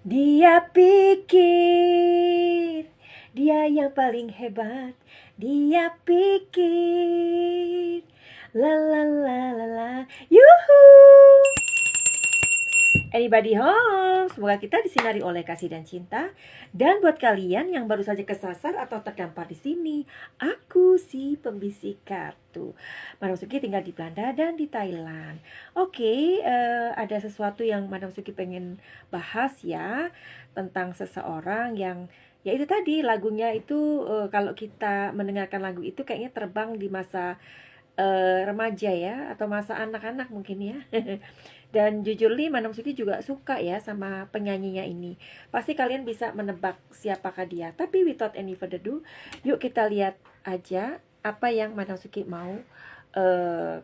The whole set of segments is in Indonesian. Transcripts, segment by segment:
Dia pikir dia yang paling hebat. Dia pikir la la la la la. Yuhu. Anybody home? Semoga kita disinari oleh kasih dan cinta. Dan buat kalian yang baru saja kesasar atau terdampar di sini, aku si pembisik kartu. Madam Suki tinggal di Belanda dan di Thailand. Oke, ada sesuatu yang Madam Suki pengen bahas ya, tentang seseorang yang ya itu tadi lagunya itu, kalau kita mendengarkan lagu itu kayaknya terbang di masa remaja ya, atau masa anak-anak mungkin ya. Dan jujur nih, Manam Suki juga suka ya sama penyanyinya ini. Pasti kalian bisa menebak siapakah dia. Tapi without any further ado, yuk kita lihat aja apa yang Manam Suki mau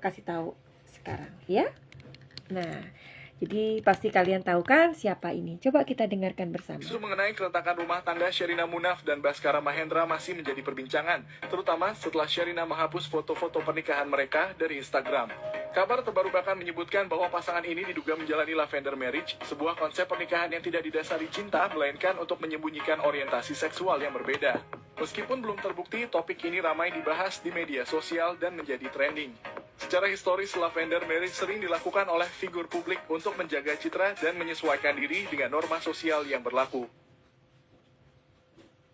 kasih tahu sekarang ya. Nah, jadi pasti kalian tahu kan siapa ini. Coba kita dengarkan bersama. Isu mengenai keretakan rumah tangga Sherina Munaf dan Baskara Mahendra masih menjadi perbincangan, terutama setelah Sherina menghapus foto-foto pernikahan mereka dari Instagram. Kabar terbaru bahkan menyebutkan bahwa pasangan ini diduga menjalani lavender marriage, sebuah konsep pernikahan yang tidak didasari cinta, melainkan untuk menyembunyikan orientasi seksual yang berbeda. Meskipun belum terbukti, topik ini ramai dibahas di media sosial dan menjadi trending. Secara historis, lavender marriage sering dilakukan oleh figur publik untuk menjaga citra dan menyesuaikan diri dengan norma sosial yang berlaku.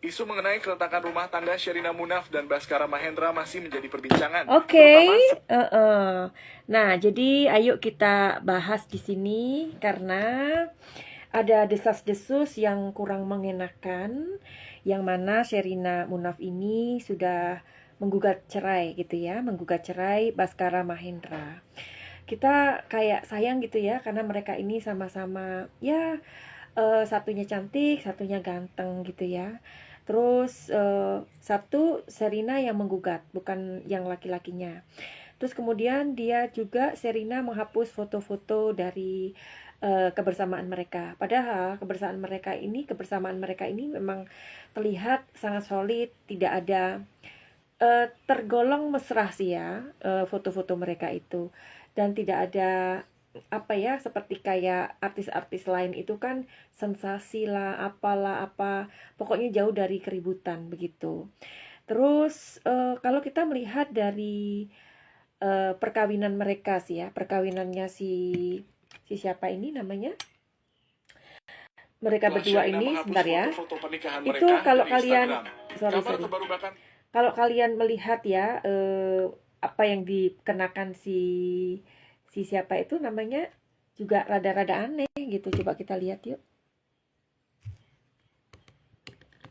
Isu mengenai keretakan rumah tangga Sherina Munaf dan Baskara Mahendra masih menjadi perbincangan. Oke, nah jadi ayo kita bahas di sini karena ada desas-desus yang kurang mengenakan, yang mana Sherina Munaf ini sudah menggugat cerai gitu ya, menggugat cerai Baskara Mahendra. Kita kayak sayang gitu ya, karena mereka ini sama-sama ya satunya cantik, satunya ganteng gitu ya. Terus satu Serina yang menggugat, bukan yang laki-lakinya. Terus kemudian dia juga Serina menghapus foto-foto dari kebersamaan mereka. Padahal kebersamaan mereka ini memang terlihat sangat solid, tidak ada tergolong mesra sih ya foto-foto mereka itu, dan tidak ada apa ya, seperti kayak artis-artis lain itu kan sensasi lah, apalah apa, pokoknya jauh dari keributan begitu. Terus kalau kita melihat dari perkawinan mereka sih ya, perkawinannya si siapa ini namanya, mereka berdua ini sebentar ya, itu kalau kalian sorry kalau kalian melihat ya apa yang dikenakan si siapa itu namanya juga rada-rada aneh gitu. Coba kita lihat yuk.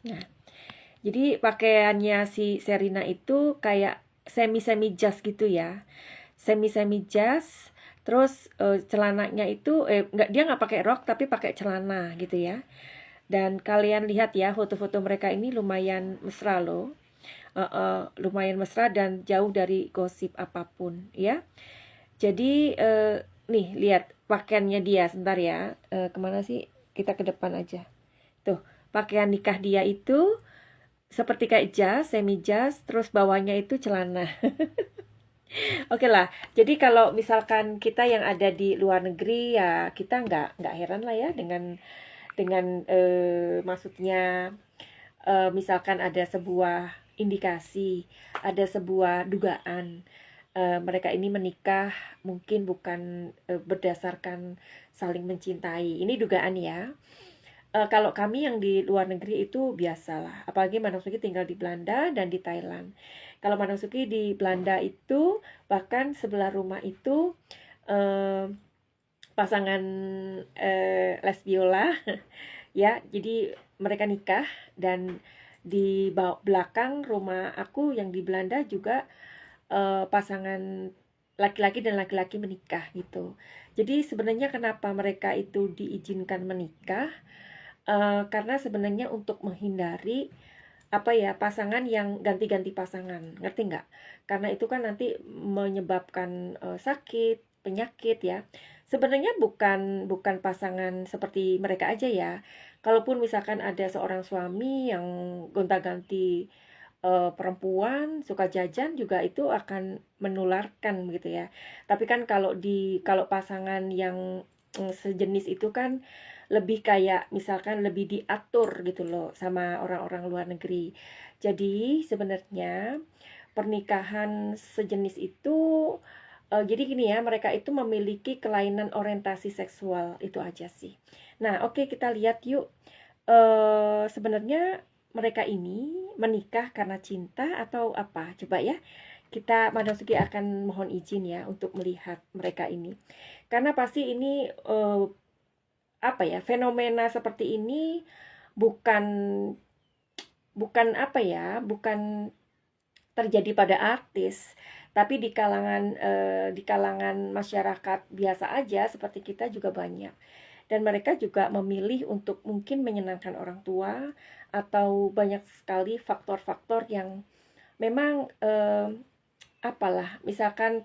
Nah, jadi pakaiannya si Serina itu kayak semi jas gitu ya, semi jas. Terus celananya itu nggak pakai rok tapi pakai celana gitu ya. Dan kalian lihat ya, foto-foto mereka ini lumayan mesra loh. Lumayan mesra dan jauh dari gosip apapun ya. Jadi nih lihat pakaiannya dia, sebentar ya, kemana sih, kita ke depan aja. Tuh, pakaian nikah dia itu seperti kayak jas, semi jas, terus bawahnya itu celana. Oke lah, jadi kalau misalkan kita yang ada di luar negeri ya, kita nggak heran lah ya dengan maksudnya misalkan ada sebuah indikasi, ada sebuah dugaan mereka ini menikah mungkin bukan berdasarkan saling mencintai. Ini dugaan ya. Kalau kami yang di luar negeri itu biasalah. Apalagi Madam Suki tinggal di Belanda dan di Thailand. Kalau Madam Suki di Belanda itu bahkan sebelah rumah itu eh, pasangan lesbiola ya. Jadi mereka nikah, dan di belakang rumah aku yang di Belanda juga pasangan laki-laki dan laki-laki menikah gitu. Jadi sebenarnya kenapa mereka itu diizinkan menikah? Karena sebenarnya untuk menghindari apa ya, pasangan yang ganti-ganti pasangan, ngerti nggak? Karena itu kan nanti menyebabkan sakit, penyakit ya. Sebenarnya bukan pasangan seperti mereka aja ya. Kalaupun misalkan ada seorang suami yang gonta-ganti perempuan, suka jajan, juga itu akan menularkan gitu ya. Tapi kan kalau pasangan yang sejenis itu kan lebih kayak misalkan lebih diatur gitu loh sama orang-orang luar negeri. Jadi sebenarnya pernikahan sejenis itu jadi gini ya, mereka itu memiliki kelainan orientasi seksual, itu aja sih. Nah, oke, kita lihat yuk. Sebenarnya mereka ini menikah karena cinta atau apa? Coba ya. Madam Sugi akan mohon izin ya untuk melihat mereka ini. Karena pasti ini apa ya, fenomena seperti ini bukan bukan apa ya, bukan terjadi pada artis, tapi di kalangan masyarakat biasa aja seperti kita juga banyak. Dan mereka juga memilih untuk mungkin menyenangkan orang tua atau banyak sekali faktor-faktor yang memang apalah, misalkan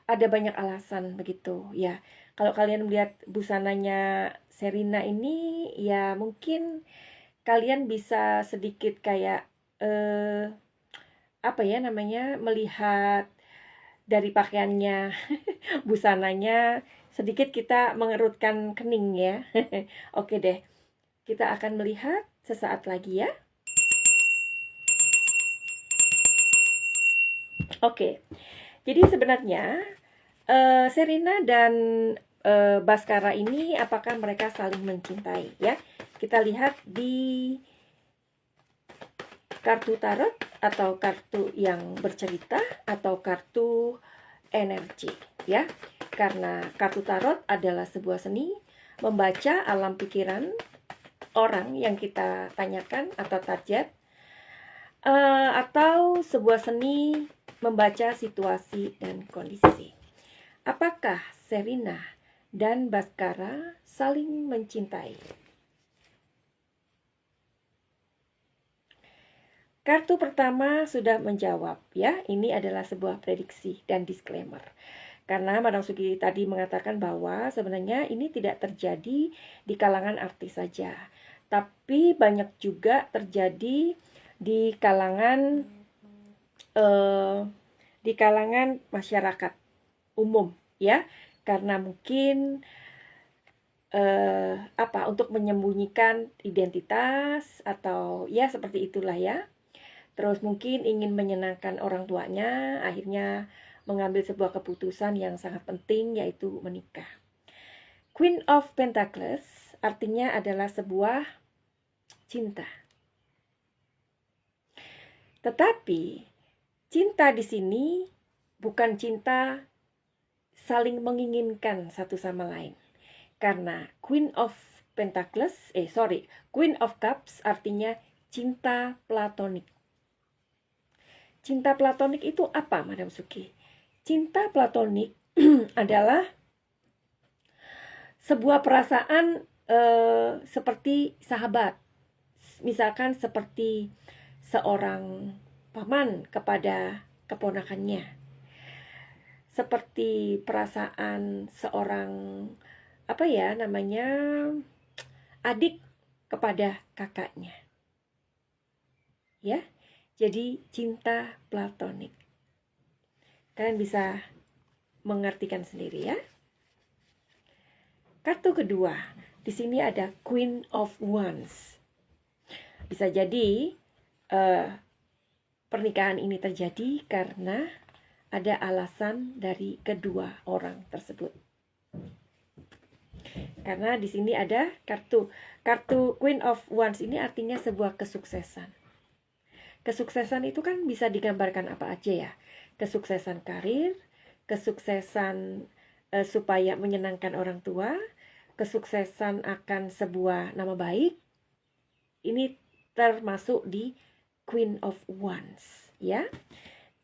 ada banyak alasan begitu ya. Kalau kalian melihat busananya Serina ini, ya mungkin kalian bisa sedikit kayak apa ya namanya, melihat dari pakaiannya, busananya, sedikit kita mengerutkan kening ya. Oke deh, kita akan melihat sesaat lagi ya. Oke, jadi sebenarnya Serina dan Baskara ini apakah mereka saling mencintai ya? Kita lihat di kartu tarot atau kartu yang bercerita atau kartu energi ya. Karena kartu tarot adalah sebuah seni membaca alam pikiran orang yang kita tanyakan atau target, atau sebuah seni membaca situasi dan kondisi. Apakah Serina dan Baskara saling mencintai? Kartu pertama sudah menjawab ya, ini adalah sebuah prediksi dan disclaimer. Karena Madam Sugi tadi mengatakan bahwa sebenarnya ini tidak terjadi di kalangan artis saja, tapi banyak juga terjadi di kalangan masyarakat umum ya, karena mungkin untuk menyembunyikan identitas atau ya seperti itulah ya. Terus mungkin ingin menyenangkan orang tuanya, akhirnya mengambil sebuah keputusan yang sangat penting, yaitu menikah. Queen of Pentacles artinya adalah sebuah cinta. Tetapi cinta di sini bukan cinta saling menginginkan satu sama lain. Karena Queen of Cups artinya cinta platonik. Cinta platonik itu apa, Madam Suki? Cinta platonik adalah sebuah perasaan seperti sahabat. Misalkan seperti seorang paman kepada keponakannya. Seperti perasaan seorang adik kepada kakaknya. Ya. Jadi cinta platonik. Kalian bisa mengartikan sendiri ya. Kartu kedua, di sini ada Queen of Wands. Bisa jadi pernikahan ini terjadi karena ada alasan dari kedua orang tersebut. Karena di sini ada kartu Queen of Wands ini artinya sebuah kesuksesan. Kesuksesan itu kan bisa digambarkan apa aja ya. Kesuksesan karir, kesuksesan supaya menyenangkan orang tua, kesuksesan akan sebuah nama baik. Ini termasuk di Queen of Wands ya.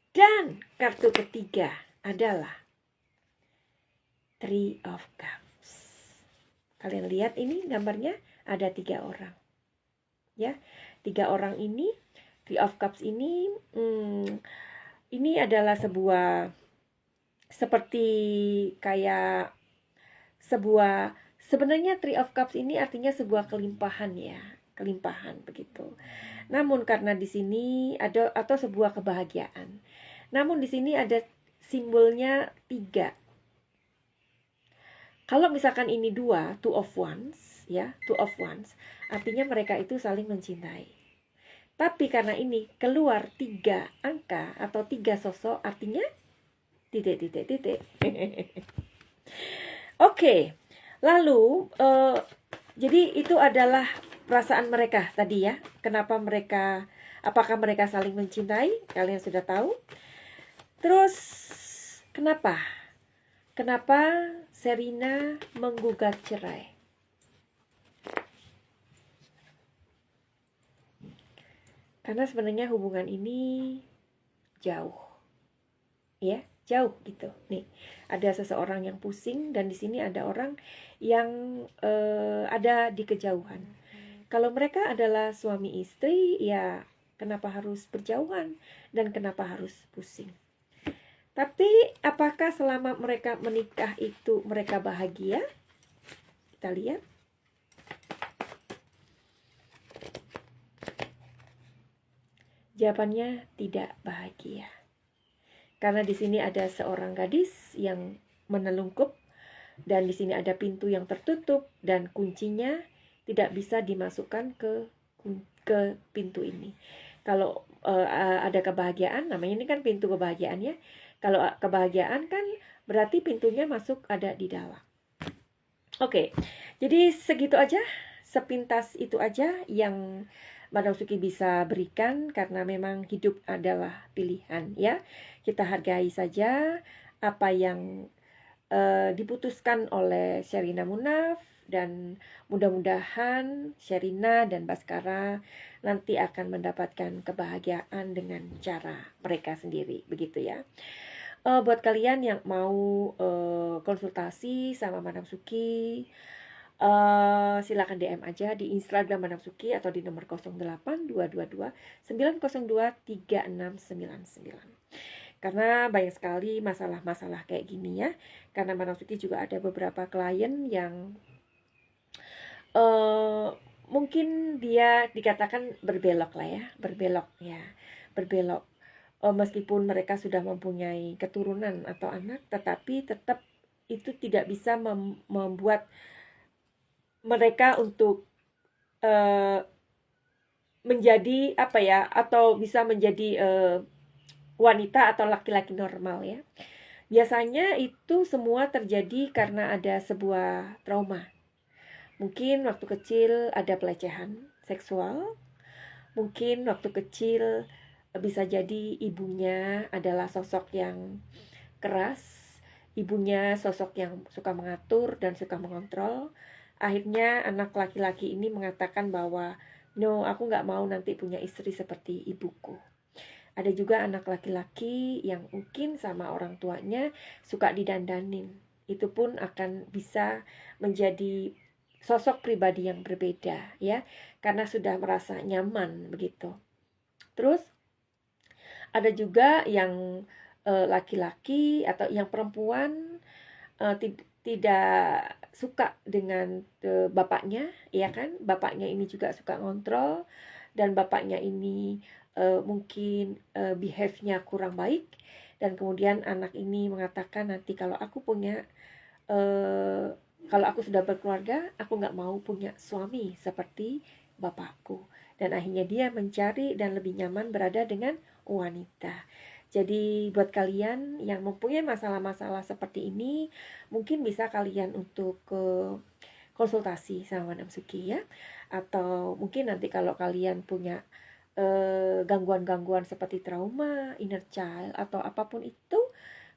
Dan kartu ketiga adalah Three of Cups. Kalian lihat ini gambarnya ada 3 orang. Ya, 3 orang ini Three of Cups ini adalah sebuah seperti kayak sebenarnya Three of Cups ini artinya sebuah kelimpahan ya, kelimpahan begitu. Namun karena di sini ada atau sebuah kebahagiaan. Namun di sini ada simbolnya 3. Kalau misalkan ini 2, Two of Wands, ones ya, two of wands. Artinya mereka itu saling mencintai. Tapi karena ini keluar 3 angka atau 3 sosok, artinya titik. Oke, lalu jadi itu adalah perasaan mereka tadi ya. Apakah mereka saling mencintai? Kalian sudah tahu. Terus kenapa Sherina menggugat cerai? Karena sebenarnya hubungan ini jauh. Ya, jauh gitu. Nih, ada seseorang yang pusing dan di sini ada orang yang ada di kejauhan. Kalau mereka adalah suami istri, ya kenapa harus berjauhan dan kenapa harus pusing? Tapi apakah selama mereka menikah itu mereka bahagia? Kita lihat. Jawabannya tidak bahagia. Karena di sini ada seorang gadis yang menelungkup dan di sini ada pintu yang tertutup dan kuncinya tidak bisa dimasukkan ke pintu ini. Kalau ada kebahagiaan, namanya ini kan pintu kebahagiaan ya. Kalau kebahagiaan kan berarti pintunya masuk ada di dalam. Oke, jadi segitu aja, sepintas itu aja yang Madam Suki bisa berikan karena memang hidup adalah pilihan ya. Kita hargai saja apa yang diputuskan oleh Sherina Munaf dan mudah-mudahan Sherina dan Baskara nanti akan mendapatkan kebahagiaan dengan cara mereka sendiri, begitu ya. Buat kalian yang mau konsultasi sama Madam Suki, silakan DM aja di Instagram Madam Suki atau di nomor 08222 902 3699. Karena banyak sekali masalah-masalah kayak gini ya. Karena Madam Suki juga ada beberapa klien yang mungkin dia dikatakan berbelok lah ya, berbelok. Meskipun mereka sudah mempunyai keturunan atau anak, tetapi tetap itu tidak bisa membuat mereka untuk menjadi apa ya, atau bisa menjadi wanita atau laki-laki normal ya. Biasanya itu semua terjadi karena ada sebuah trauma. Mungkin waktu kecil ada pelecehan seksual. Mungkin waktu kecil bisa jadi ibunya adalah sosok yang keras. Ibunya sosok yang suka mengatur dan suka mengontrol. Akhirnya anak laki-laki ini mengatakan bahwa no, aku gak mau nanti punya istri seperti ibuku. Ada juga anak laki-laki yang mungkin sama orang tuanya suka didandanin. Itu pun akan bisa menjadi sosok pribadi yang berbeda ya, karena sudah merasa nyaman begitu. Terus ada juga yang laki-laki atau yang perempuan tidak suka dengan bapaknya, ya kan? Bapaknya ini juga suka ngontrol dan bapaknya ini mungkin behave-nya kurang baik dan kemudian anak ini mengatakan nanti kalau aku sudah berkeluarga, aku nggak mau punya suami seperti bapakku. Dan akhirnya dia mencari dan lebih nyaman berada dengan wanita. Jadi buat kalian yang mempunyai masalah-masalah seperti ini, mungkin bisa kalian untuk konsultasi sama Madam Suki ya. Atau mungkin nanti kalau kalian punya gangguan-gangguan seperti trauma, inner child, atau apapun itu,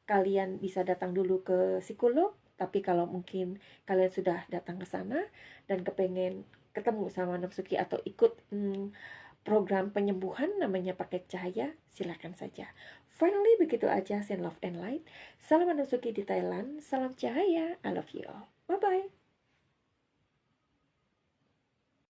kalian bisa datang dulu ke psikolog. Tapi kalau mungkin kalian sudah datang ke sana dan kepengen ketemu sama Madam Suki atau ikut program penyembuhan namanya paket cahaya, silakan saja. Finally, begitu aja. Send love and light. Salam Madam Suki di Thailand. Salam cahaya. I love you all. Bye-bye.